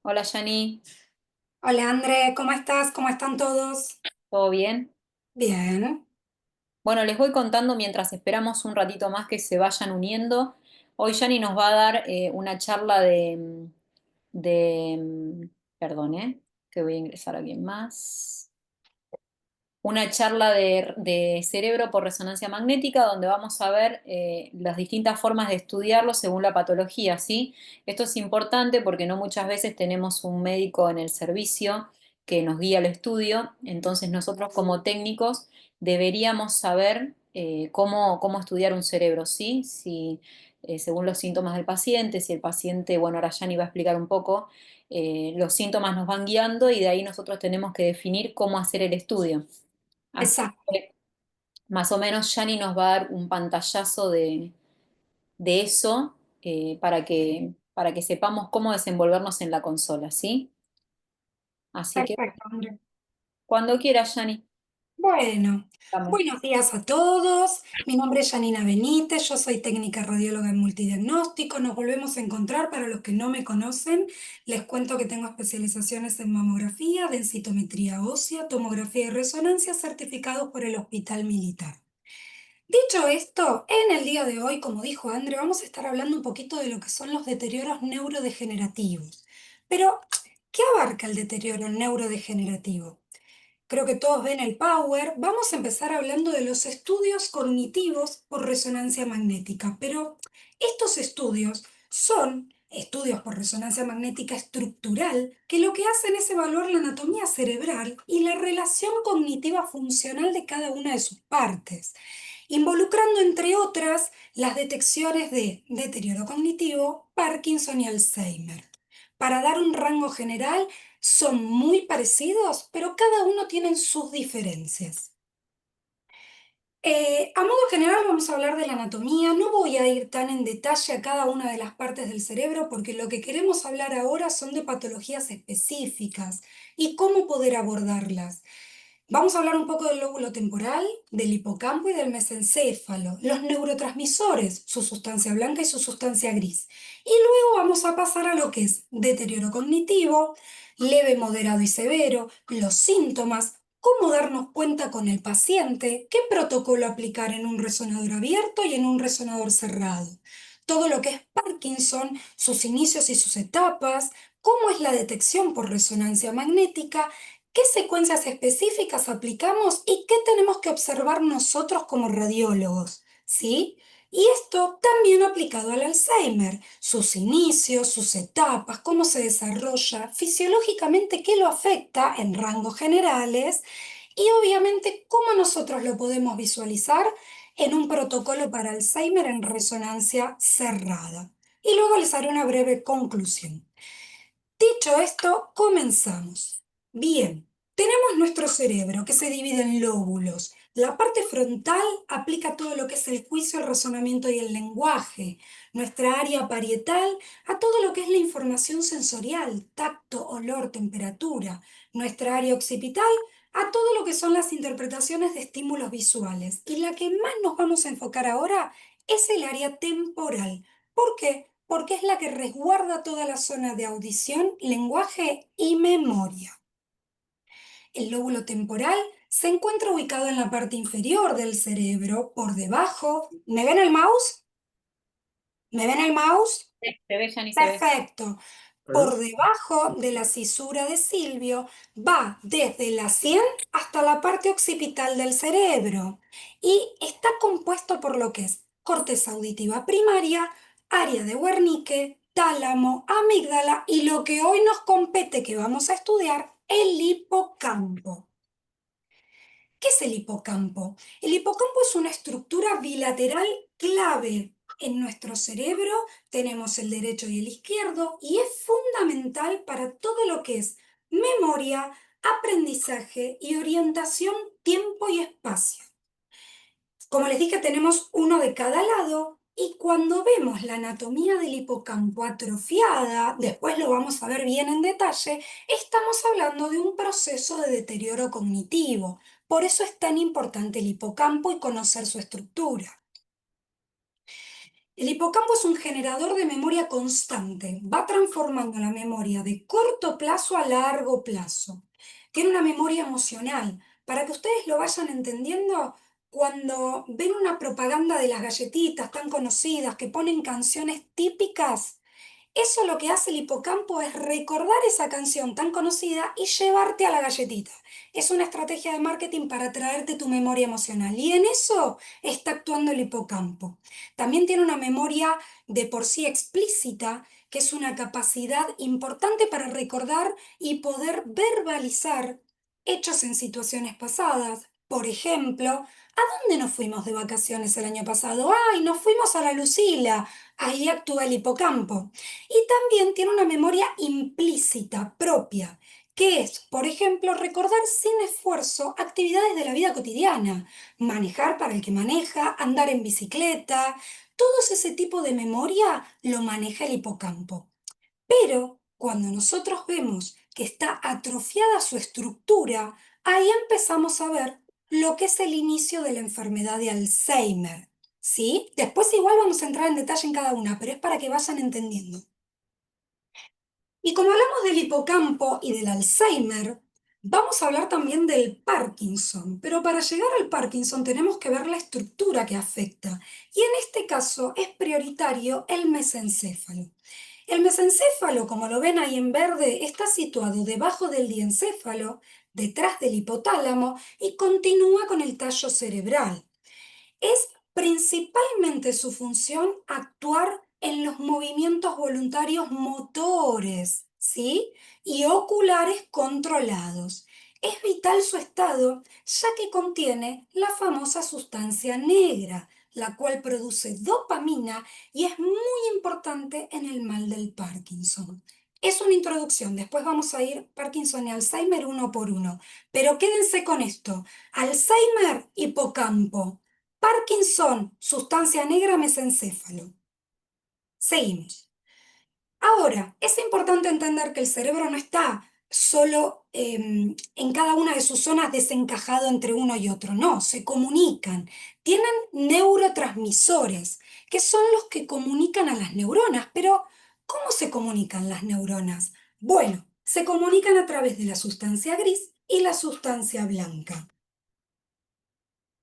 Hola, Yani, Hola André, ¿cómo estás? ¿Cómo están todos? ¿todo bien? Bien. Bueno, les voy contando mientras esperamos un ratito más que se vayan uniendo. Hoy Yani nos va a dar una charla perdón, que voy a ingresar a alguien más. Una charla de cerebro por resonancia magnética donde vamos a ver las distintas formas de estudiarlo según la patología, ¿sí? Esto es importante porque no muchas veces tenemos un médico en el servicio que nos guía el estudio, entonces nosotros como técnicos deberíamos saber cómo estudiar un cerebro, ¿sí? Si, según los síntomas del paciente, si el paciente, bueno, ahora Yani va a explicar un poco, los síntomas nos van guiando y de ahí nosotros tenemos que definir cómo hacer el estudio. Así Exacto, que más o menos Yani nos va a dar un pantallazo de eso para que sepamos cómo desenvolvernos en la consola, ¿sí? Así que perfecto, André. cuando quieras, Yani. Bueno, Dame. buenos días a todos. Mi nombre es Janina Benítez, yo soy técnica radióloga en multidiagnóstico. Nos volvemos a encontrar para los que no me conocen. Les cuento que tengo especializaciones en mamografía, densitometría ósea, tomografía y resonancia certificados por el Hospital Militar. Dicho esto, en el día de hoy, como dijo André, vamos a estar hablando un poquito de lo que son los deterioros neurodegenerativos. Pero, ¿qué abarca el deterioro neurodegenerativo? Creo que todos ven el Power. Vamos a empezar hablando de los estudios cognitivos por resonancia magnética, pero estos estudios son estudios por resonancia magnética estructural que lo que hacen es evaluar la anatomía cerebral y la relación cognitiva funcional de cada una de sus partes, involucrando entre otras las detecciones de deterioro cognitivo, Parkinson y Alzheimer. Para dar un rango general, son muy parecidos, pero cada uno tiene sus diferencias. A modo general vamos a hablar de la anatomía, no voy a ir tan en detalle a cada una de las partes del cerebro porque lo que queremos hablar ahora son de patologías específicas y cómo poder abordarlas. Vamos a hablar un poco del lóbulo temporal, del hipocampo y del mesencéfalo, los neurotransmisores, su sustancia blanca y su sustancia gris. Y luego vamos a pasar a lo que es deterioro cognitivo, leve, moderado y severo, los síntomas, cómo darnos cuenta con el paciente, qué protocolo aplicar en un resonador abierto y en un resonador cerrado. Todo lo que es Parkinson, sus inicios y sus etapas, cómo es la detección por resonancia magnética, qué secuencias específicas aplicamos y qué tenemos que observar nosotros como radiólogos, ¿sí? Y esto también aplicado al Alzheimer, sus inicios, sus etapas, cómo se desarrolla, fisiológicamente qué lo afecta en rangos generales y obviamente cómo nosotros lo podemos visualizar en un protocolo para Alzheimer en resonancia cerrada. Y luego les haré una breve conclusión. Dicho esto, comenzamos. Bien, tenemos nuestro cerebro que se divide en lóbulos. La parte frontal aplica todo lo que es el juicio, el razonamiento y el lenguaje. Nuestra área parietal a todo lo que es la información sensorial, tacto, olor, temperatura. Nuestra área occipital a todo lo que son las interpretaciones de estímulos visuales. Y la que más nos vamos a enfocar ahora es el área temporal. ¿Por qué? Porque es la que resguarda toda la zona de audición, lenguaje y memoria. El lóbulo temporal se encuentra ubicado en la parte inferior del cerebro, por debajo. ¿Me ven el mouse? ¿Me ven el mouse? Se ve, Yani, se ve. Perfecto. Por debajo de la cisura de Silvio va desde la sien hasta la parte occipital del cerebro y está compuesto por lo que es corteza auditiva primaria, área de Wernicke, tálamo, amígdala y lo que hoy nos compete que vamos a estudiar, el hipocampo. ¿Qué es el hipocampo? El hipocampo es una estructura bilateral clave. En nuestro cerebro tenemos el derecho y el izquierdo y es fundamental para todo lo que es memoria, aprendizaje y orientación, tiempo y espacio. Como les dije, tenemos uno de cada lado y cuando vemos la anatomía del hipocampo atrofiada, después lo vamos a ver bien en detalle, estamos hablando de un proceso de deterioro cognitivo. Por eso es tan importante el hipocampo y conocer su estructura. El hipocampo es un generador de memoria constante, va transformando la memoria de corto plazo a largo plazo. Tiene una memoria emocional. Para que ustedes lo vayan entendiendo, cuando ven una propaganda de las galletitas tan conocidas que ponen canciones típicas, eso lo que hace el hipocampo es recordar esa canción tan conocida y llevarte a la galletita. Es una estrategia de marketing para traerte tu memoria emocional y en eso está actuando el hipocampo. También tiene una memoria de por sí explícita, que es una capacidad importante para recordar y poder verbalizar hechos en situaciones pasadas. Por ejemplo, ¿a dónde nos fuimos de vacaciones el año pasado? ¡Ay, nos fuimos a la Lucila! Ahí actúa el hipocampo. Y también tiene una memoria implícita propia, que es, por ejemplo, recordar sin esfuerzo actividades de la vida cotidiana, manejar para el que maneja, andar en bicicleta, todo ese tipo de memoria lo maneja el hipocampo. Pero cuando nosotros vemos que está atrofiada su estructura, ahí empezamos a ver lo que es el inicio de la enfermedad de Alzheimer. ¿Sí? Después igual vamos a entrar en detalle en cada una, pero es para que vayan entendiendo. Y como hablamos del hipocampo y del Alzheimer, vamos a hablar también del Parkinson, pero para llegar al Parkinson tenemos que ver la estructura que afecta, y en este caso es prioritario el mesencéfalo. El mesencéfalo, como lo ven ahí en verde, está situado debajo del diencéfalo, detrás del hipotálamo, y continúa con el tallo cerebral. Es principalmente su función actuar en los movimientos voluntarios motores, ¿sí? Y oculares controlados. Es vital su estado, ya que contiene la famosa sustancia negra, la cual produce dopamina y es muy importante en el mal del Parkinson. Es una introducción, después vamos a ir Parkinson y Alzheimer uno por uno, pero quédense con esto. Alzheimer, hipocampo. Parkinson, sustancia negra mesencéfalo. Seguimos. Ahora, es importante entender que el cerebro no está solo en cada una de sus zonas desencajado entre uno y otro, no, se comunican. Tienen neurotransmisores, que son los que comunican a las neuronas, pero ¿cómo se comunican las neuronas? Bueno, se comunican a través de la sustancia gris y la sustancia blanca.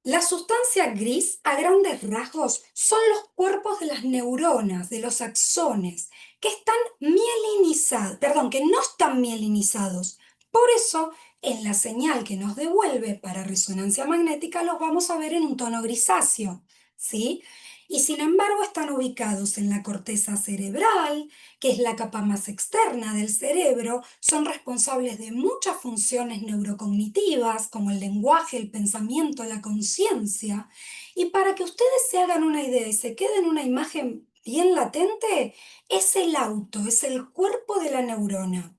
La sustancia gris, a grandes rasgos, son los cuerpos de las neuronas, de los axones, que están mielinizados, perdón, que no están mielinizados. Por eso, en la señal que nos devuelve para resonancia magnética, los vamos a ver en un tono grisáceo, ¿sí? Y sin embargo, están ubicados en la corteza cerebral, que es la capa más externa del cerebro, son responsables de muchas funciones neurocognitivas, como el lenguaje, el pensamiento, la conciencia. Y para que ustedes se hagan una idea y se queden una imagen bien latente, es el auto, es el cuerpo de la neurona.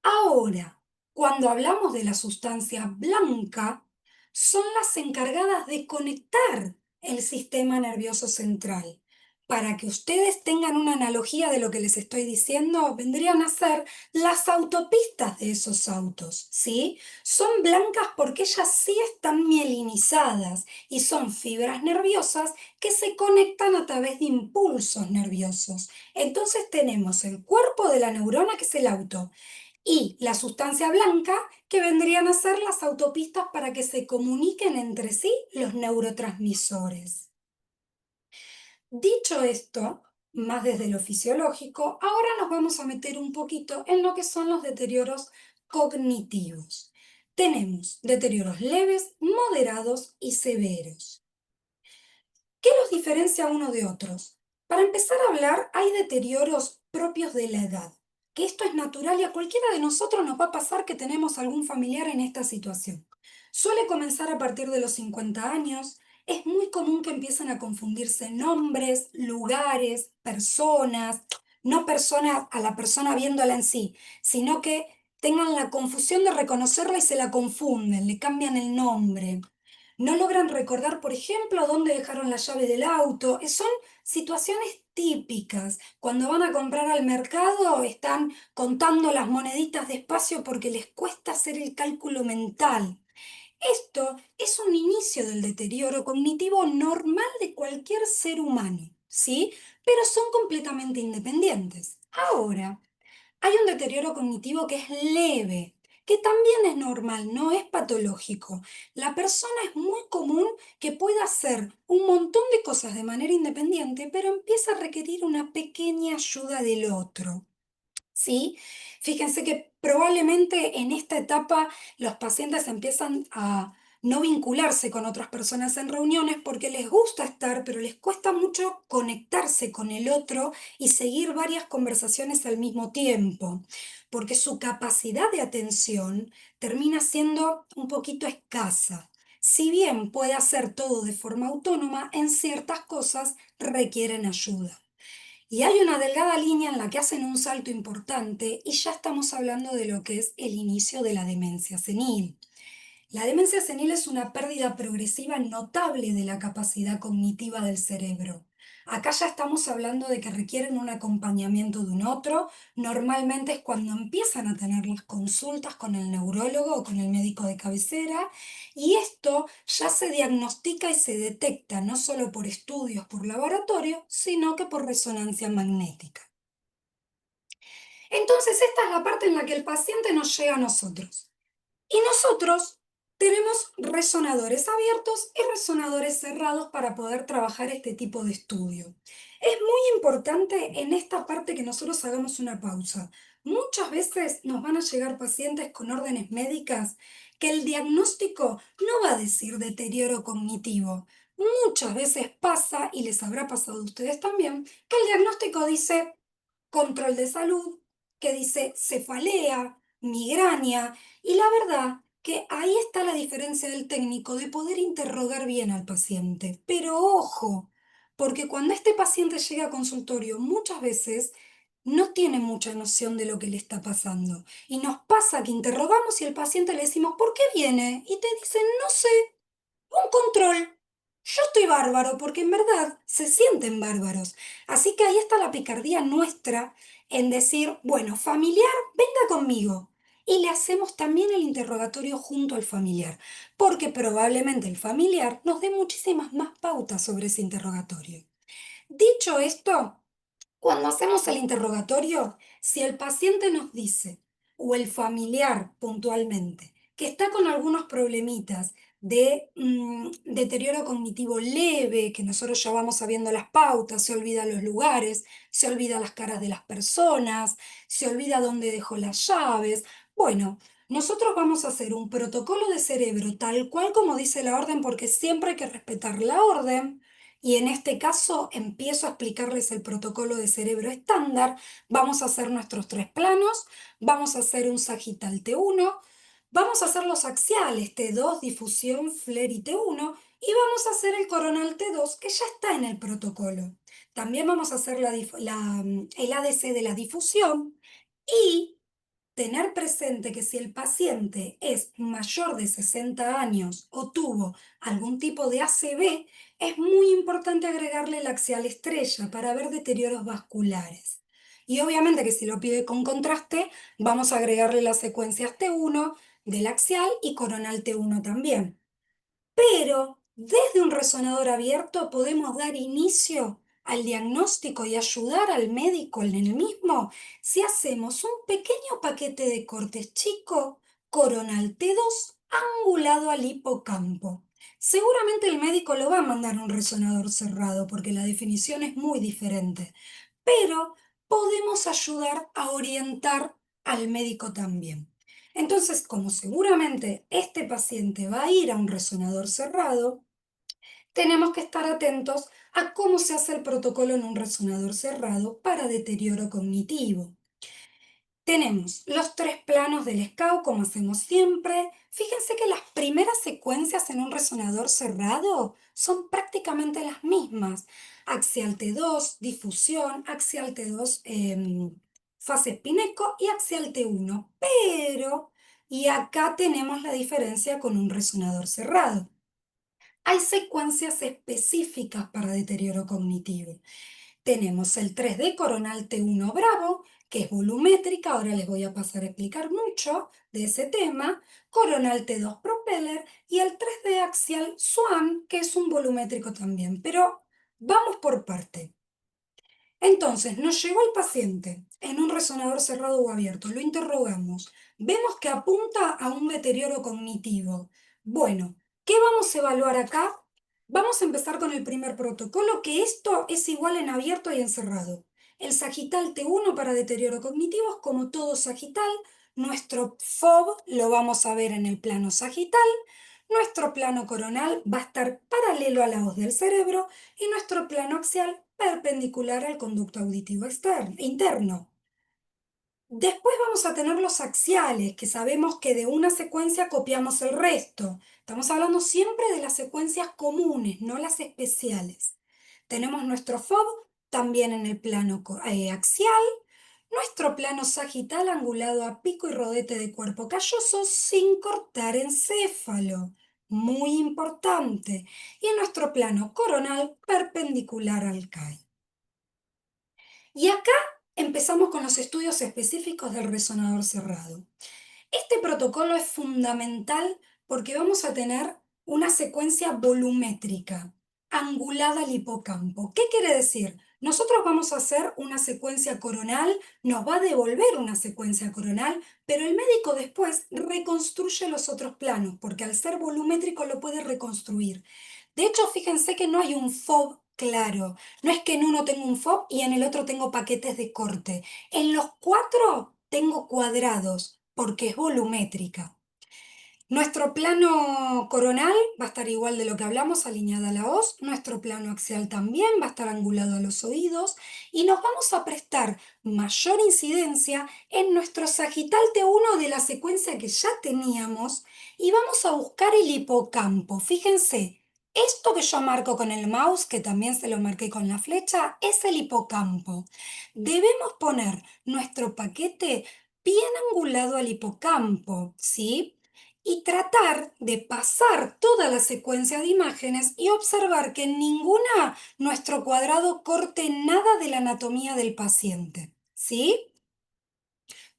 Ahora, cuando hablamos de la sustancia blanca, son las encargadas de conectar el sistema nervioso central. Para que ustedes tengan una analogía de lo que les estoy diciendo, vendrían a ser las autopistas de esos autos, ¿sí? Son blancas porque ellas sí están mielinizadas y son fibras nerviosas que se conectan a través de impulsos nerviosos. Entonces tenemos el cuerpo de la neurona, que es el auto, y la sustancia blanca, que vendrían a ser las autopistas para que se comuniquen entre sí los neurotransmisores. Dicho esto, más desde lo fisiológico, ahora nos vamos a meter un poquito en lo que son los deterioros cognitivos. Tenemos deterioros leves, moderados y severos. ¿Qué los diferencia uno de otros? Para empezar a hablar, hay deterioros propios de la edad, que esto es natural y a cualquiera de nosotros nos va a pasar que tenemos algún familiar en esta situación. Suele comenzar a partir de los 50 años, es muy común que empiecen a confundirse nombres, lugares, personas, no personas a la persona viéndola en sí, sino que tengan la confusión de reconocerla y se la confunden, le cambian el nombre. No logran recordar, por ejemplo, dónde dejaron la llave del auto. Son situaciones típicas. Cuando van a comprar al mercado, están contando las moneditas despacio porque les cuesta hacer el cálculo mental. Esto es un inicio del deterioro cognitivo normal de cualquier ser humano. ¿sí? Pero son completamente independientes. Ahora, hay un deterioro cognitivo que es leve, que también es normal, no es patológico. La persona es muy común que pueda hacer un montón de cosas de manera independiente, pero empieza a requerir una pequeña ayuda del otro. ¿Sí? Fíjense que probablemente en esta etapa los pacientes empiezan a no vincularse con otras personas en reuniones porque les gusta estar, pero les cuesta mucho conectarse con el otro y seguir varias conversaciones al mismo tiempo, porque su capacidad de atención termina siendo un poquito escasa. Si bien puede hacer todo de forma autónoma, en ciertas cosas requieren ayuda. Y hay una delgada línea en la que hacen un salto importante y ya estamos hablando de lo que es el inicio de la demencia senil. La demencia senil es una pérdida progresiva notable de la capacidad cognitiva del cerebro. Acá ya estamos hablando de que requieren un acompañamiento de un otro. Normalmente es cuando empiezan a tener las consultas con el neurólogo o con el médico de cabecera, y esto ya se diagnostica y se detecta no solo por estudios por laboratorio, sino que por resonancia magnética. Entonces, esta es la parte en la que el paciente nos llega a nosotros. Y nosotros tenemos resonadores abiertos y resonadores cerrados para poder trabajar este tipo de estudio. Es muy importante en esta parte que nosotros hagamos una pausa. Muchas veces nos van a llegar pacientes con órdenes médicas que el diagnóstico no va a decir deterioro cognitivo. Muchas veces pasa, y les habrá pasado a ustedes también, que el diagnóstico dice control de salud, que dice cefalea, migraña, y la verdad que ahí está la diferencia del técnico de poder interrogar bien al paciente. Pero ojo, porque cuando este paciente llega a consultorio muchas veces no tiene mucha noción de lo que le está pasando. Y nos pasa que interrogamos y al paciente le decimos, ¿por qué viene? Y te dicen, no sé, un control. Yo estoy bárbaro porque en verdad se sienten bárbaros. Así que ahí está la picardía nuestra en decir, bueno, familiar, venga conmigo. Y le hacemos también el interrogatorio junto al familiar, porque probablemente el familiar nos dé muchísimas más pautas sobre ese interrogatorio. Dicho esto, cuando hacemos el interrogatorio, si el paciente nos dice, o el familiar puntualmente, que está con algunos problemitas de deterioro cognitivo leve, que nosotros ya vamos sabiendo las pautas, se olvida los lugares, se olvida las caras de las personas, se olvida dónde dejó las llaves, bueno, nosotros vamos a hacer un protocolo de cerebro tal cual como dice la orden, porque siempre hay que respetar la orden. Y en este caso empiezo a explicarles el protocolo de cerebro estándar. Vamos a hacer nuestros tres planos, vamos a hacer un sagital T1, vamos a hacer los axiales T2, difusión, flare y T1, y vamos a hacer el coronal T2 que ya está en el protocolo. También vamos a hacer el ADC de la difusión y tener presente que si el paciente es mayor de 60 años o tuvo algún tipo de ACV, es muy importante agregarle el axial estrella para ver deterioros vasculares. Y obviamente que si lo pide con contraste, vamos a agregarle las secuencias T1 del axial y coronal T1 también. Pero desde un resonador abierto podemos dar inicio al diagnóstico y ayudar al médico en el mismo si hacemos un pequeño paquete de cortes chico, coronal T2, angulado al hipocampo. Seguramente el médico lo va a mandar a un resonador cerrado porque la definición es muy diferente, pero podemos ayudar a orientar al médico también. Entonces, como seguramente este paciente va a ir a un resonador cerrado, tenemos que estar atentos a cómo se hace el protocolo en un resonador cerrado para deterioro cognitivo. Tenemos los tres planos del SCAU, como hacemos siempre. Fíjense que las primeras secuencias en un resonador cerrado son prácticamente las mismas. Axial T2, difusión, axial T2, fase espineco y axial T1. Pero, y acá tenemos la diferencia con un resonador cerrado. Hay secuencias específicas para deterioro cognitivo. Tenemos el 3D coronal T1 Bravo, que es volumétrica, ahora les voy a pasar a explicar mucho de ese tema, coronal T2 Propeller y el 3D axial Swan, que es un volumétrico también. Pero vamos por parte. Entonces, nos llegó el paciente en un resonador cerrado o abierto, lo interrogamos, vemos que apunta a un deterioro cognitivo. Bueno, ¿qué vamos a evaluar acá? Vamos a empezar con el primer protocolo, que esto es igual en abierto y en cerrado. El sagital T1 para deterioro cognitivo es como todo sagital. Nuestro FOB lo vamos a ver en el plano sagital. Nuestro plano coronal va a estar paralelo a la hoz del cerebro y nuestro plano axial perpendicular al conducto auditivo interno. Después vamos a tener los axiales, que sabemos que de una secuencia copiamos el resto. Estamos hablando siempre de las secuencias comunes, no las especiales. Tenemos nuestro FOB también en el plano axial, nuestro plano sagital angulado a pico y rodete de cuerpo calloso sin cortar encéfalo, muy importante, y en nuestro plano coronal perpendicular al CAI. Y acá empezamos con los estudios específicos del resonador cerrado. Este protocolo es fundamental porque vamos a tener una secuencia volumétrica, angulada al hipocampo. ¿Qué quiere decir? Nosotros vamos a hacer una secuencia coronal, nos va a devolver una secuencia coronal, pero el médico después reconstruye los otros planos, porque al ser volumétrico lo puede reconstruir. De hecho, fíjense que no hay un FOB claro. No es que en uno tengo un FOB y en el otro tengo paquetes de corte. En los cuatro tengo cuadrados, porque es volumétrica. Nuestro plano coronal va a estar igual de lo que hablamos, alineada a la hoz. Nuestro plano axial también va a estar angulado a los oídos. Y nos vamos a prestar mayor incidencia en nuestro sagital T1 de la secuencia que ya teníamos. Y vamos a buscar el hipocampo. Fíjense, esto que yo marco con el mouse, que también se lo marqué con la flecha, es el hipocampo. Debemos poner nuestro paquete bien angulado al hipocampo, ¿sí? Y tratar de pasar toda la secuencia de imágenes y observar que en ninguna nuestro cuadrado corte nada de la anatomía del paciente. ¿Sí?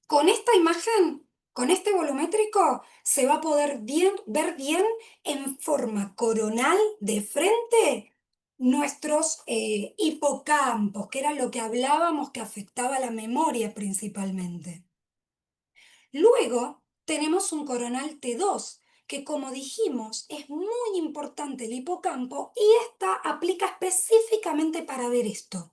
Con esta imagen, con este volumétrico, se va a poder ver bien en forma coronal de frente nuestros hipocampos, que era lo que hablábamos que afectaba la memoria principalmente. Luego tenemos un coronal T2, que como dijimos es muy importante el hipocampo y esta aplica específicamente para ver esto.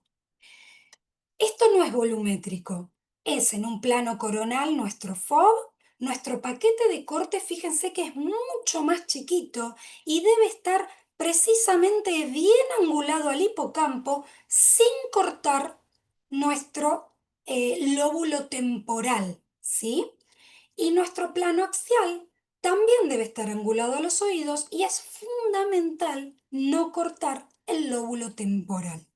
Esto no es volumétrico, es en un plano coronal nuestro FOB, nuestro paquete de corte, fíjense que es mucho más chiquito y debe estar precisamente bien angulado al hipocampo sin cortar nuestro lóbulo temporal, ¿sí? Y nuestro plano axial también debe estar angulado a los oídos y es fundamental no cortar el lóbulo temporal.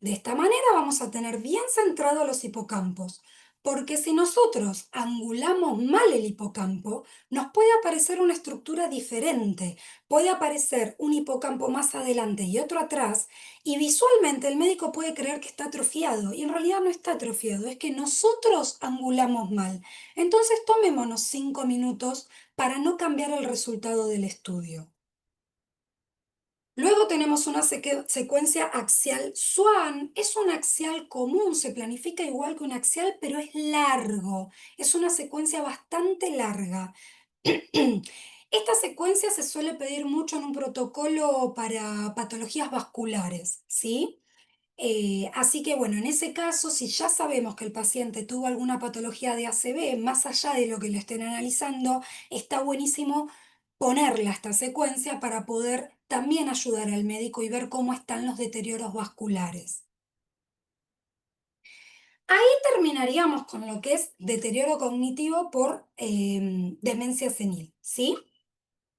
De esta manera vamos a tener bien centrados los hipocampos, porque si nosotros angulamos mal el hipocampo, nos puede aparecer una estructura diferente, puede aparecer un hipocampo más adelante y otro atrás, y visualmente el médico puede creer que está atrofiado, y en realidad no está atrofiado, es que nosotros angulamos mal. Entonces tomémonos 5 minutos para no cambiar el resultado del estudio. Luego tenemos una secuencia axial Swan. Es un axial común, se planifica igual que un axial, pero es largo. Es una secuencia bastante larga. Esta secuencia se suele pedir mucho en un protocolo para patologías vasculares, ¿sí? Así que bueno, en ese caso, si ya sabemos que el paciente tuvo alguna patología de ACV, más allá de lo que le estén analizando, está buenísimo ponerla esta secuencia para poder también ayudar al médico y ver cómo están los deterioros vasculares. Ahí terminaríamos con lo que es deterioro cognitivo por demencia senil, ¿sí?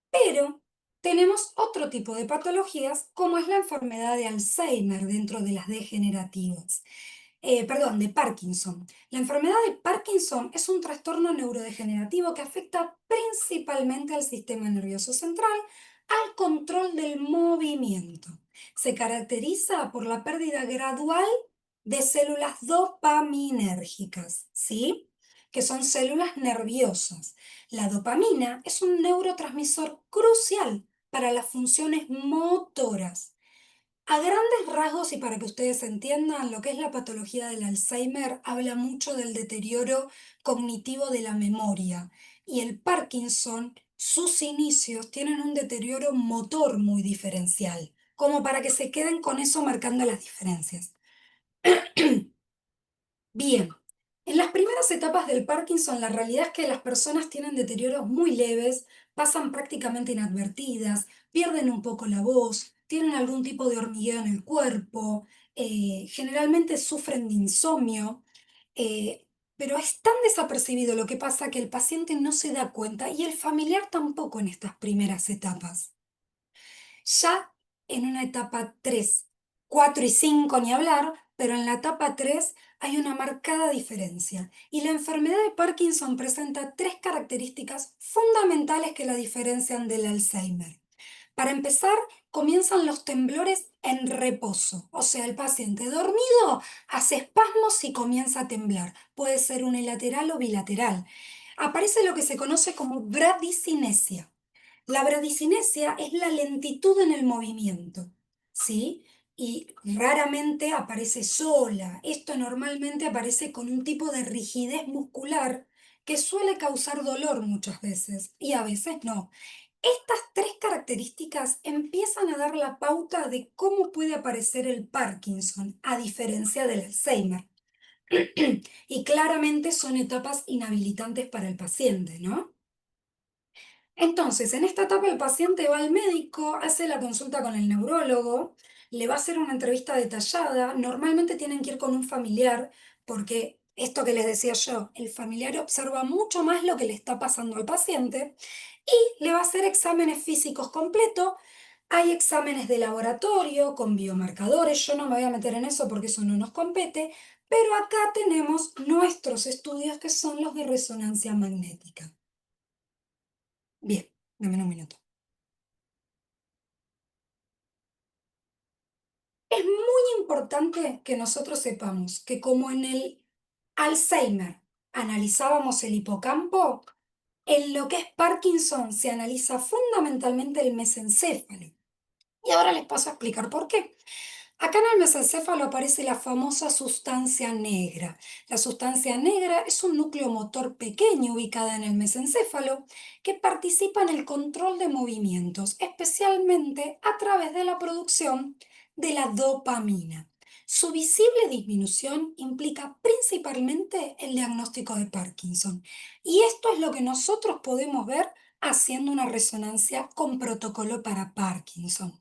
Pero tenemos otro tipo de patologías, como es la enfermedad de Alzheimer dentro de las degenerativas. Perdón, de Parkinson. La enfermedad de Parkinson es un trastorno neurodegenerativo que afecta principalmente al sistema nervioso central, al control del movimiento. Se caracteriza por la pérdida gradual de células dopaminérgicas, ¿sí? Que son células nerviosas. La dopamina es un neurotransmisor crucial para las funciones motoras. A grandes rasgos y para que ustedes entiendan, lo que es la patología del Alzheimer habla mucho del deterioro cognitivo de la memoria y el Parkinson, sus inicios tienen un deterioro motor muy diferencial, como para que se queden con eso marcando las diferencias. Bien, en las primeras etapas del Parkinson, la realidad es que las personas tienen deterioros muy leves, pasan prácticamente inadvertidas, pierden un poco la voz, tienen algún tipo de hormigueo en el cuerpo, generalmente sufren de insomnio, eh, pero es tan desapercibido lo que pasa que el paciente no se da cuenta y el familiar tampoco en estas primeras etapas. Ya en una etapa 3, 4 y 5 ni hablar, pero en la etapa 3 hay una marcada diferencia. Y la enfermedad de Parkinson presenta tres características fundamentales que la diferencian del Alzheimer. Para empezar, comienzan los temblores en reposo, o sea, el paciente dormido hace espasmos y comienza a temblar. Puede ser unilateral o bilateral. Aparece lo que se conoce como bradicinesia. La bradicinesia es la lentitud en el movimiento, ¿sí? Y raramente aparece sola. Esto normalmente aparece con un tipo de rigidez muscular que suele causar dolor muchas veces y a veces no. Estas tres características empiezan a dar la pauta de cómo puede aparecer el Parkinson, a diferencia del Alzheimer. Y claramente son etapas inhabilitantes para el paciente, ¿no? Entonces, en esta etapa el paciente va al médico, hace la consulta con el neurólogo, le va a hacer una entrevista detallada, normalmente tienen que ir con un familiar, porque esto que les decía yo, el familiar observa mucho más lo que le está pasando al paciente y le va a hacer exámenes físicos completos. Hay exámenes de laboratorio con biomarcadores, yo no me voy a meter en eso porque eso no nos compete, pero acá tenemos nuestros estudios que son los de resonancia magnética. Bien, dame un minuto. Es muy importante que nosotros sepamos que como en el Alzheimer analizábamos el hipocampo, en lo que es Parkinson se analiza fundamentalmente el mesencéfalo. Y ahora les paso a explicar por qué. Acá en el mesencéfalo aparece la famosa sustancia negra. La sustancia negra es un núcleo motor pequeño ubicada en el mesencéfalo que participa en el control de movimientos, especialmente a través de la producción de la dopamina. Su visible disminución implica principalmente el diagnóstico de Parkinson. Y esto es lo que nosotros podemos ver haciendo una resonancia con protocolo para Parkinson.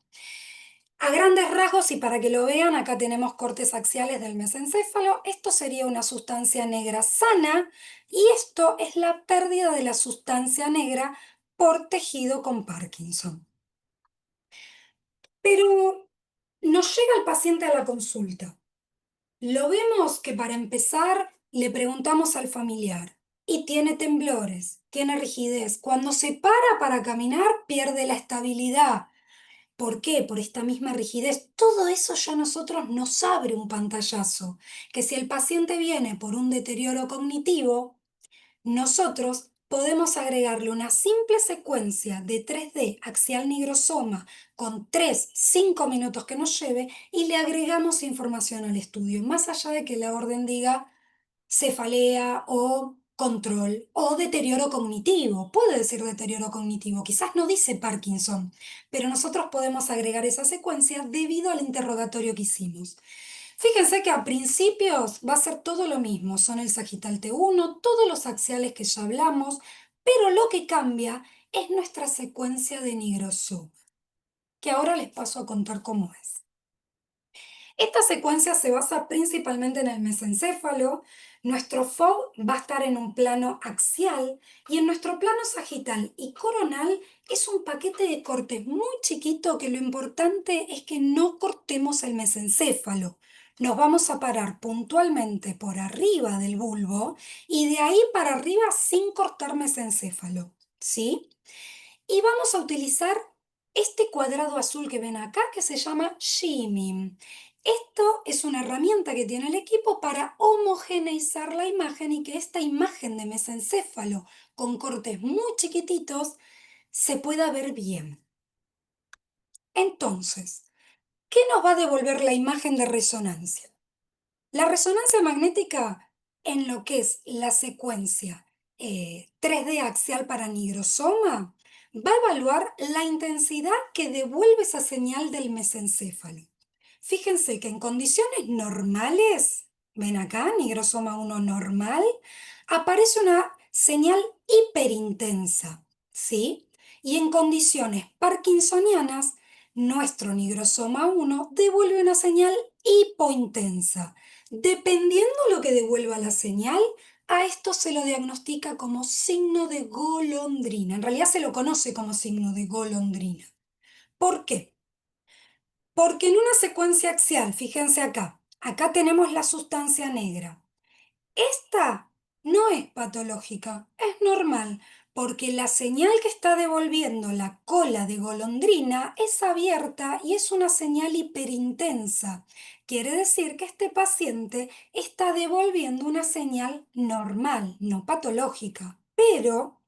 A grandes rasgos, y para que lo vean, acá tenemos cortes axiales del mesencéfalo. Esto sería una sustancia negra sana y esto es la pérdida de la sustancia negra por tejido con Parkinson. Pero nos llega el paciente a la consulta. Lo vemos que para empezar le preguntamos al familiar y tiene temblores, tiene rigidez. Cuando se para caminar pierde la estabilidad. ¿Por qué? Por esta misma rigidez. Todo eso ya a nosotros nos abre un pantallazo, que si el paciente viene por un deterioro cognitivo, nosotros podemos agregarle una simple secuencia de 3D axial nigrosoma con 5 minutos que nos lleve y le agregamos información al estudio, más allá de que la orden diga cefalea o control o deterioro cognitivo. Puede decir deterioro cognitivo, quizás no dice Parkinson, pero nosotros podemos agregar esa secuencia debido al interrogatorio que hicimos. Fíjense que a principios va a ser todo lo mismo, son el sagital T1, todos los axiales que ya hablamos, pero lo que cambia es nuestra secuencia de nigrosoma, que ahora les paso a contar cómo es. Esta secuencia se basa principalmente en el mesencéfalo. Nuestro FOV va a estar en un plano axial y en nuestro plano sagital y coronal es un paquete de cortes muy chiquito que lo importante es que no cortemos el mesencéfalo. Nos vamos a parar puntualmente por arriba del bulbo y de ahí para arriba sin cortar mesencéfalo, ¿sí? Y vamos a utilizar este cuadrado azul que ven acá que se llama Shimming. Esto es una herramienta que tiene el equipo para homogeneizar la imagen y que esta imagen de mesencéfalo con cortes muy chiquititos se pueda ver bien. Entonces, ¿Qué nos va a devolver la imagen de resonancia? La resonancia magnética en lo que es la secuencia 3D axial para nigrosoma va a evaluar la intensidad que devuelve esa señal del mesencéfalo. Fíjense que en condiciones normales, ven acá, nigrosoma 1 normal, aparece una señal hiperintensa, ¿sí? Y en condiciones parkinsonianas, nuestro nigrosoma 1 devuelve una señal hipointensa. Dependiendo lo que devuelva la señal, a esto se lo diagnostica como signo de golondrina. En realidad se lo conoce como signo de golondrina. ¿Por qué? Porque en una secuencia axial, fíjense acá, acá tenemos la sustancia negra. Esta no es patológica, es normal, porque la señal que está devolviendo la cola de golondrina es abierta y es una señal hiperintensa. Quiere decir que este paciente está devolviendo una señal normal, no patológica. Pero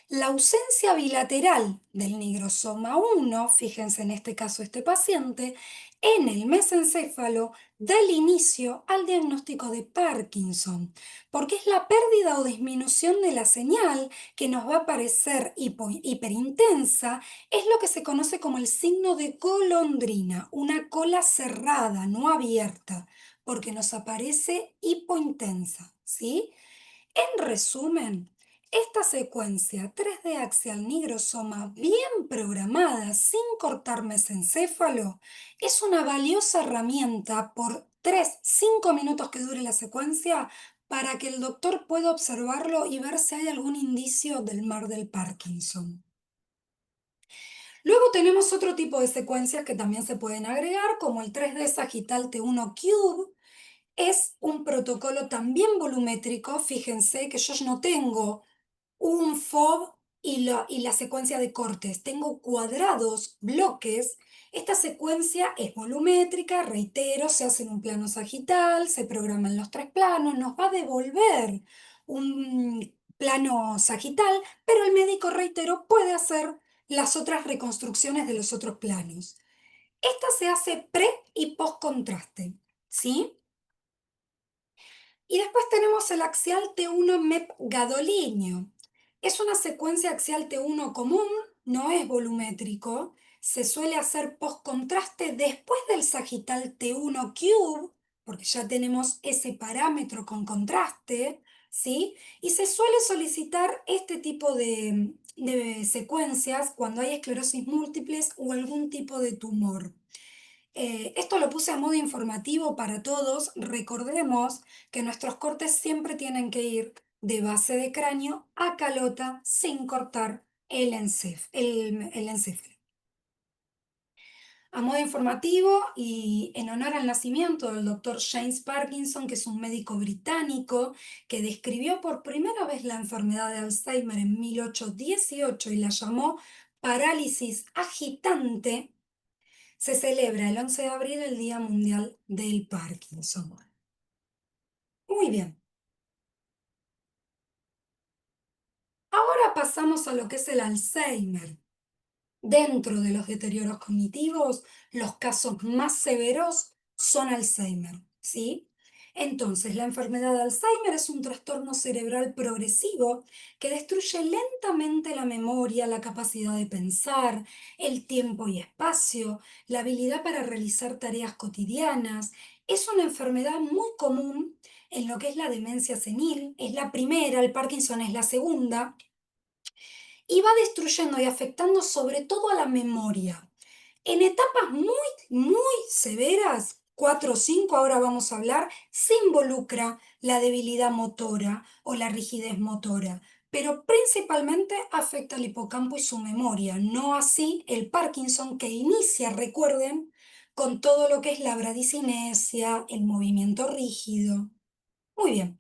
la ausencia bilateral del nigrosoma 1, fíjense en este caso este paciente, en el mesencéfalo da el inicio al diagnóstico de Parkinson, porque es la pérdida o disminución de la señal que nos va a parecer hiperintensa, es lo que se conoce como el signo de golondrina, una cola cerrada, no abierta, porque nos aparece hipointensa, ¿sí? En resumen, esta secuencia 3D axial nigrosoma bien programada sin cortar mesencéfalo es una valiosa herramienta por 3-5 minutos que dure la secuencia para que el doctor pueda observarlo y ver si hay algún indicio del mar del Parkinson. Luego tenemos otro tipo de secuencias que también se pueden agregar, como el 3D sagital T1 Cube. Es un protocolo también volumétrico. Fíjense que yo no tengo un FOB y la secuencia de cortes. Tengo cuadrados, bloques. Esta secuencia es volumétrica, reitero, se hace en un plano sagital, se programan los tres planos, nos va a devolver un plano sagital, pero el médico, reitero, puede hacer las otras reconstrucciones de los otros planos. Esta se hace pre y post contraste, ¿sí? Y después tenemos el axial T1 MEP gadolinio. Es una secuencia axial T1 común, no es volumétrico. Se suele hacer post-contraste después del sagital T1 cube, porque ya tenemos ese parámetro con contraste, ¿sí? Y se suele solicitar este tipo de secuencias cuando hay esclerosis múltiples o algún tipo de tumor. Esto lo puse a modo informativo para todos. Recordemos que nuestros cortes siempre tienen que ir de base de cráneo a calota sin cortar el encéfalo. A modo informativo y en honor al nacimiento del doctor James Parkinson, que es un médico británico que describió por primera vez la enfermedad de Alzheimer en 1818 y la llamó parálisis agitante, se celebra el 11 de abril el Día Mundial del Parkinson. Muy bien. Ahora pasamos a lo que es el Alzheimer. Dentro de los deterioros cognitivos, los casos más severos son Alzheimer, ¿sí? Entonces, la enfermedad de Alzheimer es un trastorno cerebral progresivo que destruye lentamente la memoria, la capacidad de pensar, el tiempo y espacio, la habilidad para realizar tareas cotidianas. Es una enfermedad muy común en lo que es la demencia senil. Es la primera, el Parkinson es la segunda y va destruyendo y afectando sobre todo a la memoria. En etapas muy severas, 4 o 5, ahora vamos a hablar, se involucra la debilidad motora o la rigidez motora, pero principalmente afecta al hipocampo y su memoria, no así el Parkinson que inicia, recuerden, con todo lo que es la bradicinesia, el movimiento rígido. Muy bien,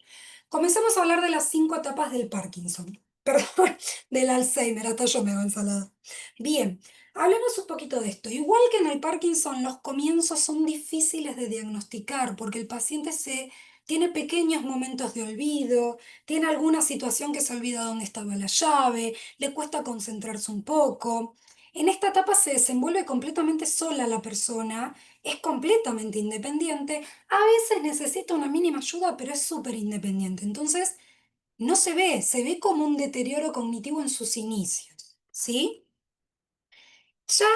comencemos a hablar de las 5 etapas del Parkinson. Perdón, del Alzheimer, hasta yo me hago ensalada. Bien, hablemos un poquito de esto. Igual que en el Parkinson, los comienzos son difíciles de diagnosticar porque el paciente tiene pequeños momentos de olvido, tiene alguna situación que se olvida dónde estaba la llave, le cuesta concentrarse un poco. En esta etapa se desenvuelve completamente sola la persona, es completamente independiente, a veces necesita una mínima ayuda, pero es súper independiente. Entonces, no se ve como un deterioro cognitivo en sus inicios, ¿sí? Ya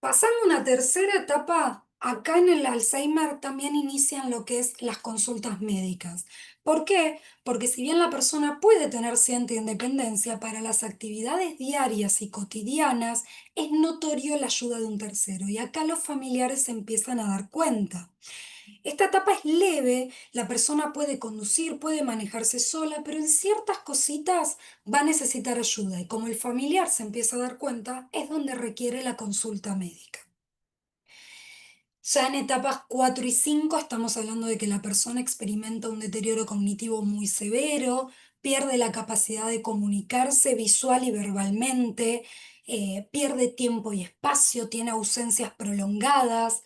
pasando a una tercera etapa, acá en el Alzheimer también inician lo que es las consultas médicas. ¿Por qué? Porque si bien la persona puede tener cierta independencia para las actividades diarias y cotidianas, es notorio la ayuda de un tercero y acá los familiares se empiezan a dar cuenta. Esta etapa es leve, la persona puede conducir, puede manejarse sola, pero en ciertas cositas va a necesitar ayuda y como el familiar se empieza a dar cuenta, es donde requiere la consulta médica. Ya en etapas 4 y 5 estamos hablando de que la persona experimenta un deterioro cognitivo muy severo, pierde la capacidad de comunicarse visual y verbalmente, pierde tiempo y espacio, tiene ausencias prolongadas,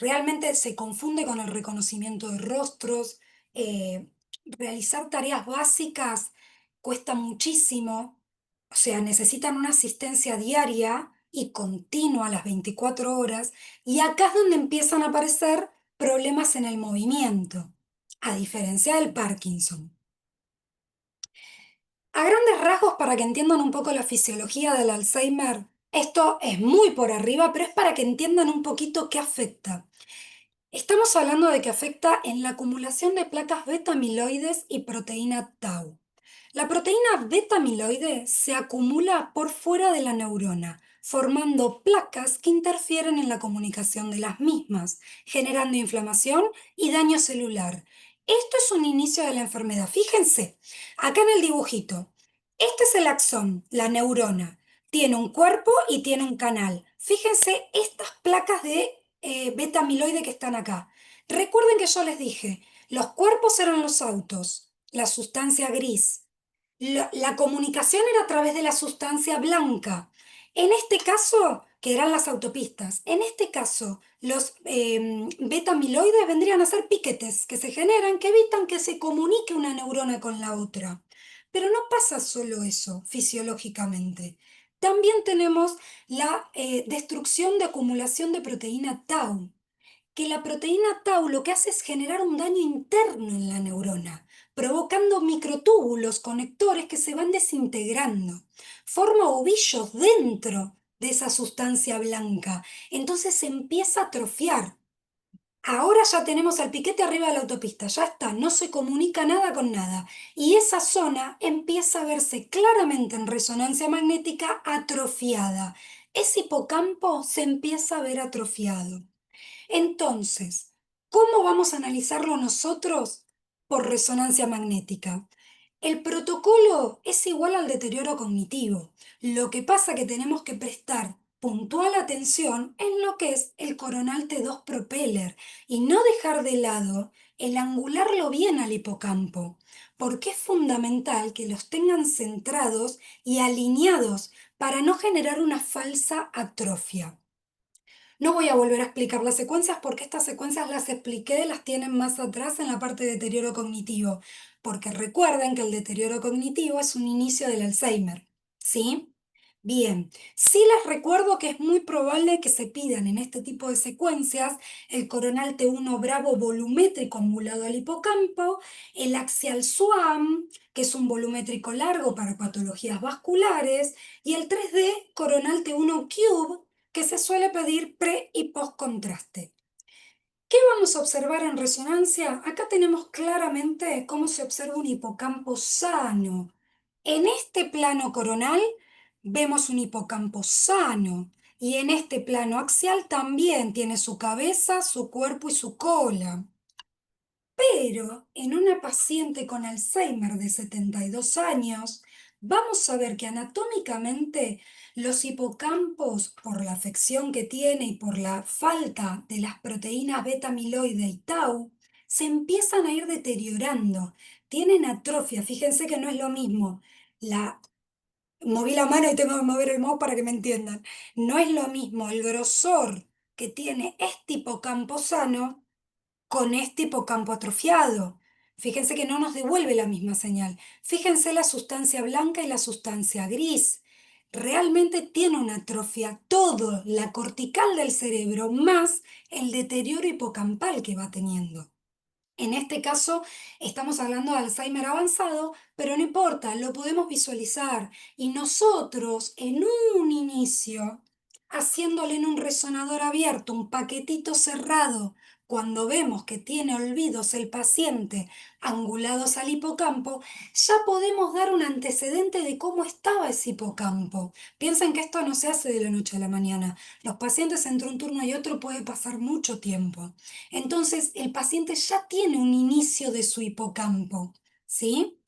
realmente se confunde con el reconocimiento de rostros, realizar tareas básicas cuesta muchísimo, o sea, necesitan una asistencia diaria y continua a las 24 horas y acá es donde empiezan a aparecer problemas en el movimiento, a diferencia del Parkinson. A grandes rasgos, para que entiendan un poco la fisiología del Alzheimer, esto es muy por arriba, pero es para que entiendan un poquito qué afecta. Estamos hablando de que afecta en la acumulación de placas beta-amiloides y proteína tau. La proteína beta-amiloide se acumula por fuera de la neurona, formando placas que interfieren en la comunicación de las mismas, generando inflamación y daño celular. Esto es un inicio de la enfermedad. Fíjense, acá en el dibujito, este es el axón, la neurona. Tiene un cuerpo y tiene un canal. Fíjense estas placas de beta-amiloide que están acá. Recuerden que yo les dije, los cuerpos eran los autos, la sustancia gris. La comunicación era a través de la sustancia blanca. En este caso, que eran las autopistas, en este caso, los beta-amiloides vendrían a ser piquetes que se generan, que evitan que se comunique una neurona con la otra. Pero no pasa solo eso fisiológicamente. También tenemos la destrucción de acumulación de proteína tau, que la proteína tau lo que hace es generar un daño interno en la neurona, provocando microtúbulos conectores que se van desintegrando. Forma ovillos dentro de esa sustancia blanca. Entonces se empieza a atrofiar. Ahora ya tenemos al piquete arriba de la autopista, ya está, no se comunica nada con nada. Y esa zona empieza a verse claramente en resonancia magnética atrofiada. Ese hipocampo se empieza a ver atrofiado. Entonces, ¿cómo vamos a analizarlo nosotros? Por resonancia magnética. El protocolo es igual al deterioro cognitivo. Lo que pasa es que tenemos que prestar puntual atención en lo que es el coronal T2 propeller y no dejar de lado el angularlo bien al hipocampo, porque es fundamental que los tengan centrados y alineados para no generar una falsa atrofia. No voy a volver a explicar las secuencias porque estas secuencias las expliqué, las tienen más atrás en la parte de deterioro cognitivo, porque recuerden que el deterioro cognitivo es un inicio del Alzheimer, ¿sí? Bien, sí les recuerdo que es muy probable que se pidan en este tipo de secuencias el coronal T1 bravo volumétrico angulado al hipocampo, el axial SWAM, que es un volumétrico largo para patologías vasculares, y el 3D coronal T1 cube, que se suele pedir pre y post contraste. ¿Qué vamos a observar en resonancia? Acá tenemos claramente cómo se observa un hipocampo sano. En este plano coronal vemos un hipocampo sano y en este plano axial también tiene su cabeza, su cuerpo y su cola. Pero en una paciente con Alzheimer de 72 años, vamos a ver que anatómicamente los hipocampos, por la afección que tiene y por la falta de las proteínas beta amiloide y tau, se empiezan a ir deteriorando. Tienen atrofia, fíjense que no es lo mismo. La, moví la mano y tengo que mover el mouse para que me entiendan. No es lo mismo el grosor que tiene este hipocampo sano con este hipocampo atrofiado. Fíjense que no nos devuelve la misma señal. Fíjense la sustancia blanca y la sustancia gris. realmente tiene una atrofia, todo, la cortical del cerebro, más el deterioro hipocampal que va teniendo. En este caso, estamos hablando de Alzheimer avanzado, pero no importa, lo podemos visualizar. Y nosotros, en un inicio, haciéndole en un resonador abierto, un paquetito cerrado, cuando vemos que tiene olvidos el paciente angulados al hipocampo, ya podemos dar un antecedente de cómo estaba ese hipocampo. Piensen que esto no se hace de la noche a la mañana. Los pacientes entre un turno y otro puede pasar mucho tiempo. Entonces, el paciente ya tiene un inicio de su hipocampo, ¿sí?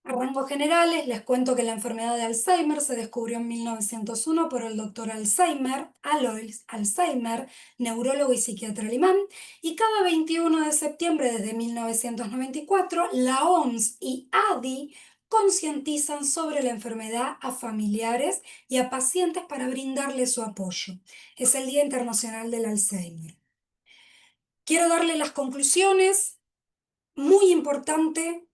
A rasgos generales, les cuento que la enfermedad de Alzheimer se descubrió en 1901 por el doctor Alois Alzheimer, neurólogo y psiquiatra alemán, y cada 21 de septiembre desde 1994, la OMS y ADI concientizan sobre la enfermedad a familiares y a pacientes para brindarles su apoyo. Es el Día Internacional del Alzheimer. Quiero darle las conclusiones, muy importante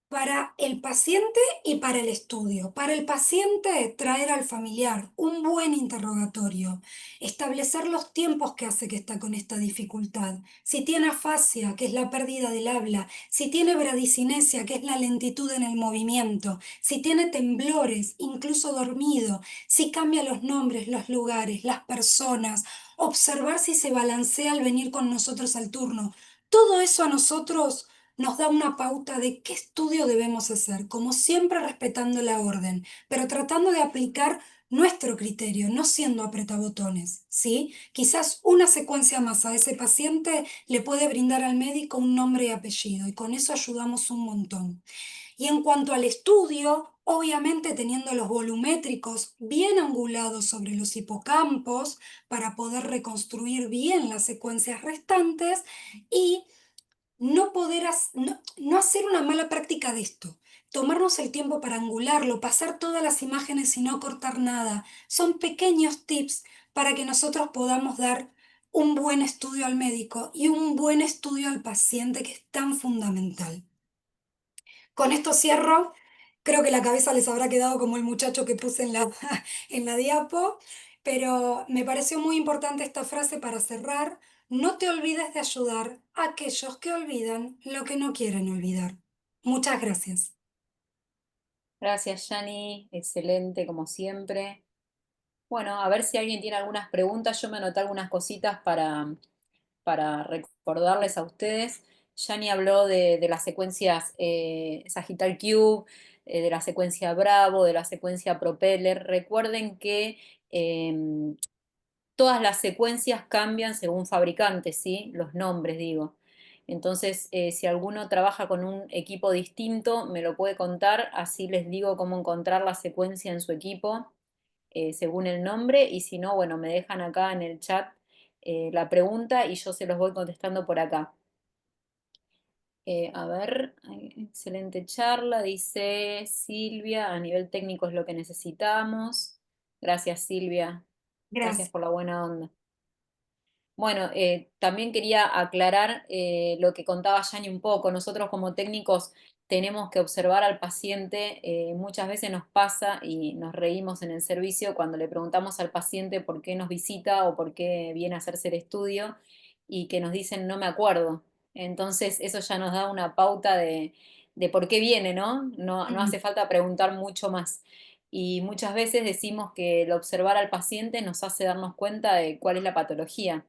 para el paciente y para el estudio. Para el paciente, traer al familiar un buen interrogatorio, establecer los tiempos que hace que está con esta dificultad. Si tiene afasia, que es la pérdida del habla, si tiene bradicinesia, que es la lentitud en el movimiento, si tiene temblores, incluso dormido, si cambia los nombres, los lugares, las personas, observar si se balancea al venir con nosotros al turno. Todo eso a nosotros nos da una pauta de qué estudio debemos hacer, como siempre respetando la orden, pero tratando de aplicar nuestro criterio, no siendo apretabotones, ¿sí? Quizás una secuencia más a ese paciente le puede brindar al médico un nombre y apellido, y con eso ayudamos un montón. Y en cuanto al estudio, obviamente teniendo los volumétricos bien angulados sobre los hipocampos para poder reconstruir bien las secuencias restantes y no poder no hacer una mala práctica de esto. Tomarnos el tiempo para angularlo, pasar todas las imágenes y no cortar nada. Son pequeños tips para que nosotros podamos dar un buen estudio al médico y un buen estudio al paciente, que es tan fundamental. Con esto cierro. Creo que la cabeza les habrá quedado como el muchacho que puse en la, en la diapo, pero me pareció muy importante esta frase para cerrar. No te olvides de ayudar a aquellos que olvidan lo que no quieren olvidar. Muchas gracias. Gracias, Yani, excelente como siempre. Bueno, a ver si alguien tiene algunas preguntas. Yo me anoté algunas cositas para recordarles a ustedes. Yani habló de las secuencias Sagittal Cube, de la secuencia Bravo, de la secuencia Propeller. Recuerden que todas las secuencias cambian según fabricante, ¿sí? Los nombres, digo. Entonces, si alguno trabaja con un equipo distinto, me lo puede contar, así les digo cómo encontrar la secuencia en su equipo, según el nombre, y si no, bueno, me dejan acá en el chat la pregunta y yo se los voy contestando por acá. A ver, excelente charla, dice Silvia, a nivel técnico es lo que necesitamos. Gracias, Silvia. Gracias Gracias. por la buena onda. Bueno, también quería aclarar lo que contaba Yani un poco. Nosotros como técnicos tenemos que observar al paciente. Muchas veces nos pasa y nos reímos en el servicio cuando le preguntamos al paciente por qué nos visita o por qué viene a hacerse el estudio y que nos dicen no me acuerdo. Entonces eso ya nos da una pauta de por qué viene, ¿no? No Mm, hace falta preguntar mucho más. Y muchas veces decimos que el observar al paciente nos hace darnos cuenta de cuál es la patología.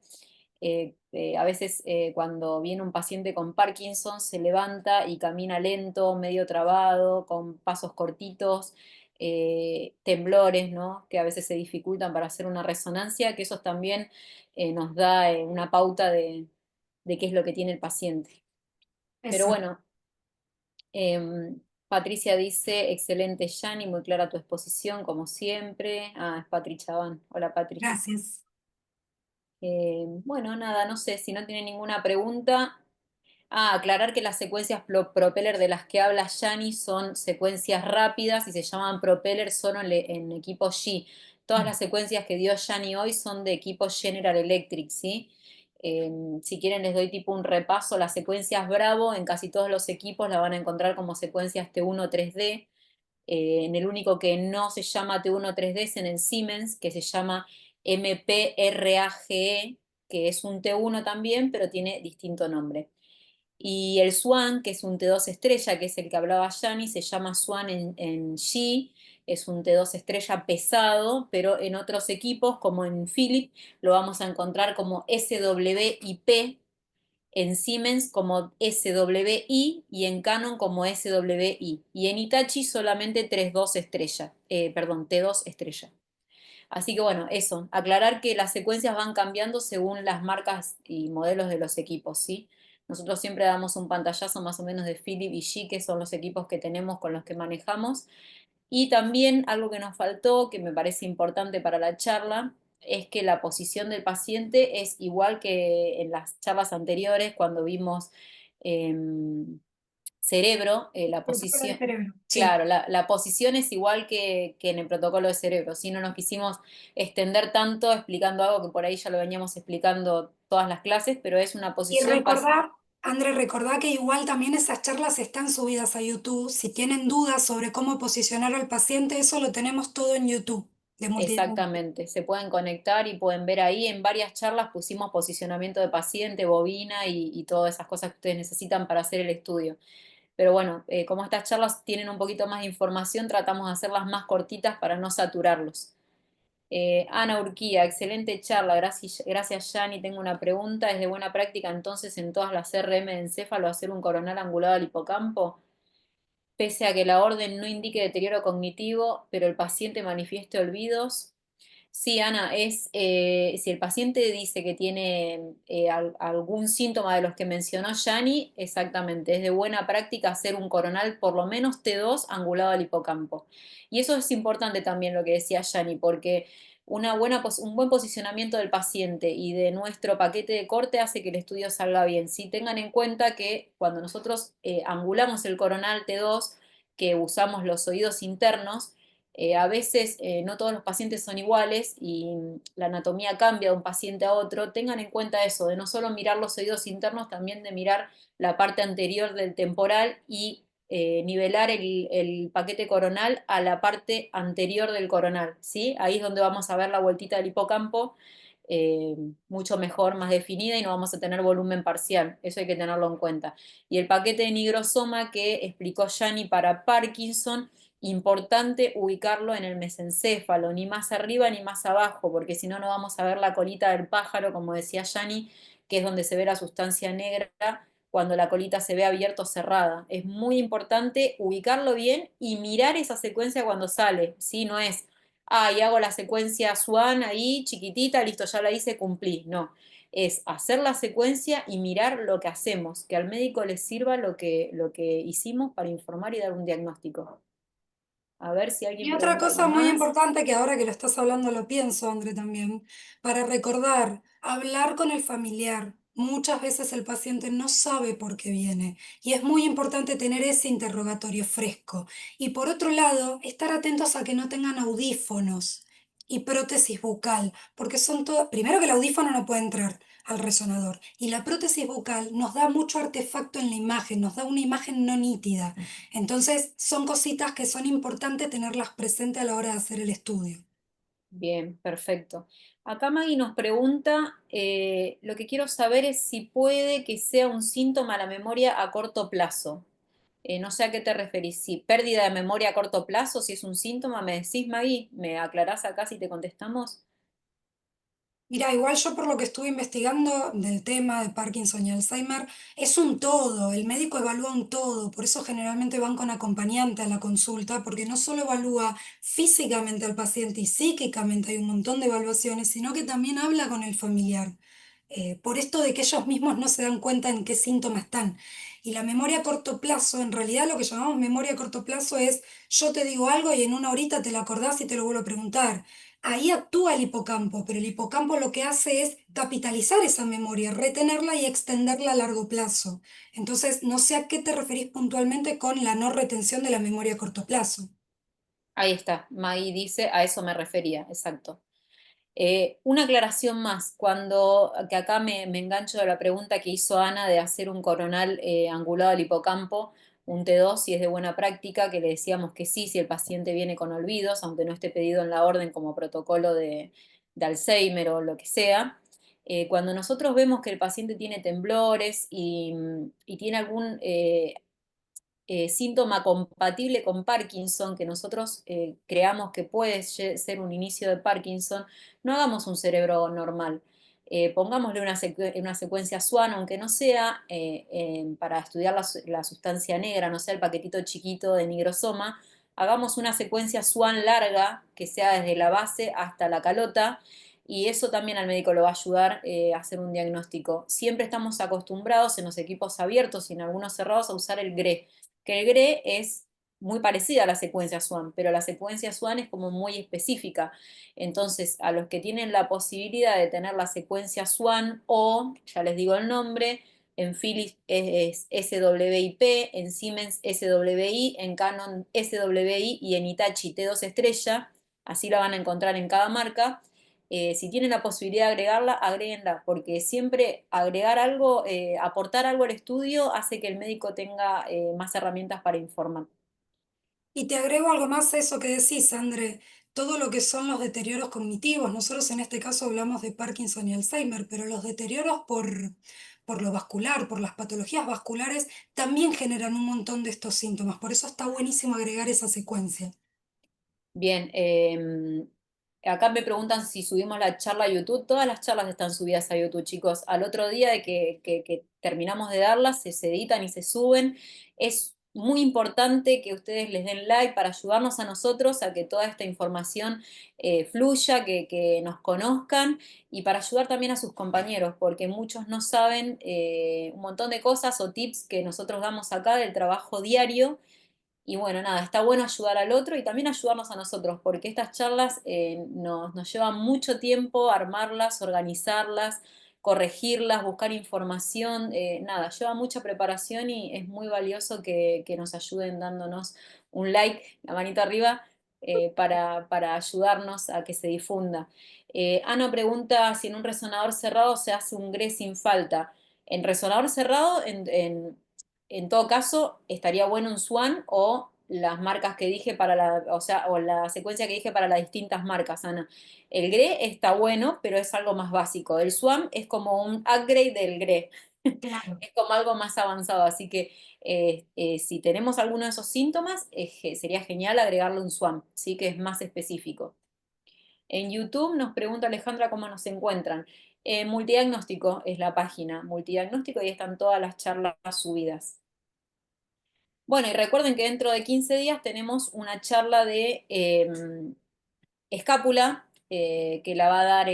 A veces cuando viene un paciente con Parkinson se levanta y camina lento, medio trabado, con pasos cortitos, temblores, ¿no? Que a veces se dificultan para hacer una resonancia, que eso también nos da una pauta de qué es lo que tiene el paciente. Pero exacto. bueno, Patricia dice, excelente Yani, muy clara tu exposición, como siempre. Ah, es Patri Chabán. Hola Patri. Gracias. Bueno, nada, no sé si no tiene ninguna pregunta. Ah, aclarar que las secuencias propeller de las que habla Yani son secuencias rápidas y se llaman propeller solo en equipo G. Todas Mm, las secuencias que dio Yani hoy son de equipo General Electric, ¿sí? Si quieren les doy tipo un repaso. Las secuencias Bravo en casi todos los equipos la van a encontrar como secuencias T1 3D. En el único que no se llama T1-3D es en el Siemens, que se llama MPRAGE, que es un T1 también, pero tiene distinto nombre. Y el Swan, que es un T2 estrella, que es el que hablaba Yani, se llama Swan en G, es un T2 estrella pesado, pero en otros equipos, como en Philips, lo vamos a encontrar como SWIP, en Siemens como SWI y en Canon como SWI. Y en Hitachi solamente 3.2 estrella, perdón, T2 estrella. Así que bueno, eso, aclarar que las secuencias van cambiando según las marcas y modelos de los equipos, ¿sí? Nosotros siempre damos un pantallazo más o menos de Philips y G, que son los equipos que tenemos con los que manejamos. Y también algo que nos faltó, que me parece importante para la charla, es que la posición del paciente es igual que en las charlas anteriores cuando vimos cerebro, la Protocolo de posición, cerebro. Sí. claro, la posición es igual que en el protocolo de cerebro, si no nos quisimos extender tanto explicando algo que por ahí ya lo veníamos explicando todas las clases, pero es una Y posición. recordá, André, recordá que igual también esas charlas están subidas a YouTube. Si tienen dudas sobre cómo posicionar al paciente, eso lo tenemos todo en YouTube de multidisciplina. Exactamente, se pueden conectar y pueden ver ahí. En varias charlas pusimos posicionamiento de paciente, bobina y todas esas cosas que ustedes necesitan para hacer el estudio. Pero bueno, como estas charlas tienen un poquito más de información, tratamos de hacerlas más cortitas para no saturarlos. Ana Urquía, excelente charla, gracias Yani. Tengo una pregunta, ¿es de buena práctica entonces en todas las CRM de encéfalo hacer un coronal angulado al hipocampo? Pese a que la orden no indique deterioro cognitivo, pero el paciente manifieste olvidos. Sí, Ana, si el paciente dice que tiene algún síntoma de los que mencionó Yani, exactamente, es de buena práctica hacer un coronal por lo menos T2 angulado al hipocampo. Y eso es importante también lo que decía Yani, porque un buen posicionamiento del paciente y de nuestro paquete de corte hace que el estudio salga bien. Sí, tengan en cuenta que cuando nosotros angulamos el coronal T2, que usamos los oídos internos, a veces no todos los pacientes son iguales y la anatomía cambia de un paciente a otro. Tengan en cuenta eso, de no solo mirar los oídos internos, también de mirar la parte anterior del temporal y nivelar el paquete coronal a la parte anterior del coronal, ¿sí? Ahí es donde vamos a ver la vueltita del hipocampo eh, mucho mejor, más definida y no vamos a tener volumen parcial. Eso hay que tenerlo en cuenta. Y el paquete de nigrosoma que explicó Yani para Parkinson, importante ubicarlo en el mesencéfalo, ni más arriba ni más abajo, porque si no, no vamos a ver la colita del pájaro, como decía Yani, que es donde se ve la sustancia negra cuando la colita se ve abierta o cerrada. Es muy importante ubicarlo bien y mirar esa secuencia cuando sale, ¿sí? No es, y hago la secuencia Swan ahí, chiquitita, listo, ya la hice, cumplí. No, es hacer la secuencia y mirar lo que hacemos, que al médico le sirva lo que hicimos para informar y dar un diagnóstico. A ver si alguien Y otra pregunta algo cosa muy más. importante que ahora que lo estás hablando lo pienso, André, también, para recordar, hablar con el familiar. Muchas veces el paciente no sabe por qué viene y es muy importante tener ese interrogatorio fresco. Y por otro lado, estar atentos a que no tengan audífonos y prótesis bucal, porque son todo, primero que el audífono no puede entrar al resonador y la prótesis bucal nos da mucho artefacto en la imagen, nos da una imagen no nítida. Entonces, son cositas que son importantes tenerlas presentes a la hora de hacer el estudio. Bien, perfecto. Acá Maggie nos pregunta, lo que quiero saber es si puede que sea un síntoma a la memoria a corto plazo. No sé a qué te referís, si pérdida de memoria a corto plazo, si es un síntoma, me decís, Maggie, ¿me aclarás acá si te contestamos? Mira, igual yo por lo que estuve investigando del tema de Parkinson y Alzheimer, es un todo, el médico evalúa un todo, por eso generalmente van con acompañante a la consulta, porque no solo evalúa físicamente al paciente y psíquicamente, hay un montón de evaluaciones, sino que también habla con el familiar. Por esto de que ellos mismos no se dan cuenta en qué síntomas están. Y la memoria a corto plazo, en realidad lo que llamamos memoria a corto plazo es, yo te digo algo y en una horita te lo acordás y te lo vuelvo a preguntar. Ahí actúa el hipocampo, pero el hipocampo lo que hace es capitalizar esa memoria, retenerla y extenderla a largo plazo. Entonces, no sé a qué te referís puntualmente con la no retención de la memoria a corto plazo. Ahí está, Maggie dice, a eso me refería, exacto. Una aclaración más, que acá me engancho de la pregunta que hizo Ana de hacer un coronal angulado al hipocampo, un T2 si es de buena práctica, que le decíamos que sí, si el paciente viene con olvidos, aunque no esté pedido en la orden como protocolo de Alzheimer o lo que sea. Cuando nosotros vemos que el paciente tiene temblores y tiene algún síntoma compatible con Parkinson, que nosotros creamos que puede ser un inicio de Parkinson, no hagamos un cerebro normal. Pongámosle una secuencia SWAN, aunque no sea para estudiar la sustancia negra, no sea el paquetito chiquito de nigrosoma, hagamos una secuencia SWAN larga, que sea desde la base hasta la calota, y eso también al médico lo va a ayudar a hacer un diagnóstico. Siempre estamos acostumbrados en los equipos abiertos y en algunos cerrados a usar el GRE, que el GRE es muy parecida a la secuencia SWAN, pero la secuencia SWAN es como muy específica. Entonces, a los que tienen la posibilidad de tener la secuencia SWAN o, ya les digo el nombre, en Philips es SWIP, en Siemens SWI, en Canon SWI y en Hitachi T2 estrella, así la van a encontrar en cada marca. Si tienen la posibilidad de agregarla, agréguenla, porque siempre agregar algo, aportar algo al estudio hace que el médico tenga más herramientas para informar. Y te agrego algo más a eso que decís, André, todo lo que son los deterioros cognitivos. Nosotros en este caso hablamos de Parkinson y Alzheimer, pero los deterioros por lo vascular, por las patologías vasculares, también generan un montón de estos síntomas. Por eso está buenísimo agregar esa secuencia. Bien, acá me preguntan si subimos la charla a YouTube. Todas las charlas están subidas a YouTube, chicos. Al otro día de que terminamos de darlas, se editan y se suben. Es muy importante que ustedes les den like para ayudarnos a nosotros a que toda esta información fluya, que nos conozcan y para ayudar también a sus compañeros, porque muchos no saben un montón de cosas o tips que nosotros damos acá del trabajo diario y bueno, nada, está bueno ayudar al otro y también ayudarnos a nosotros, porque estas charlas nos llevan mucho tiempo armarlas, organizarlas, corregirlas, buscar información, nada, lleva mucha preparación y es muy valioso que nos ayuden dándonos un like, la manita arriba, para ayudarnos a que se difunda. Ana pregunta si en un resonador cerrado se hace un GRE sin falta. En resonador cerrado, en todo caso, estaría bueno un SWAN o las marcas que dije para o sea, o la secuencia que dije para las distintas marcas, Ana. El GRE está bueno, pero es algo más básico. El SWAN es como un upgrade del GRE. Claro. Es como algo más avanzado, así que si tenemos alguno de esos síntomas, sería genial agregarle un SWAN, sí que es más específico. En YouTube nos pregunta Alejandra cómo nos encuentran. Multidiagnóstico es la página, Multidiagnóstico, y están todas las charlas subidas. Bueno, y recuerden que dentro de 15 días tenemos una charla de escápula que la va a dar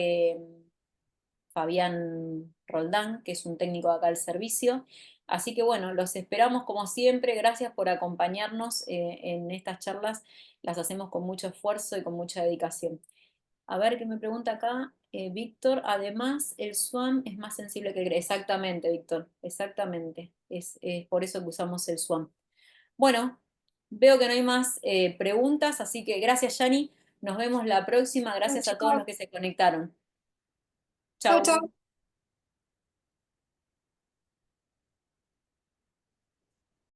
Fabián Roldán, que es un técnico de acá del servicio. Así que bueno, los esperamos como siempre. Gracias por acompañarnos en estas charlas. Las hacemos con mucho esfuerzo y con mucha dedicación. A ver qué me pregunta acá. Víctor, además, el SWAM es más sensible que el GRE. Exactamente, Víctor, exactamente. Es por eso que usamos el SWAM. Bueno, veo que no hay más preguntas, así que gracias, Yani. Nos vemos la próxima. Chao, Gracias a todos chicos. los que se conectaron. Chao, Chau. chao.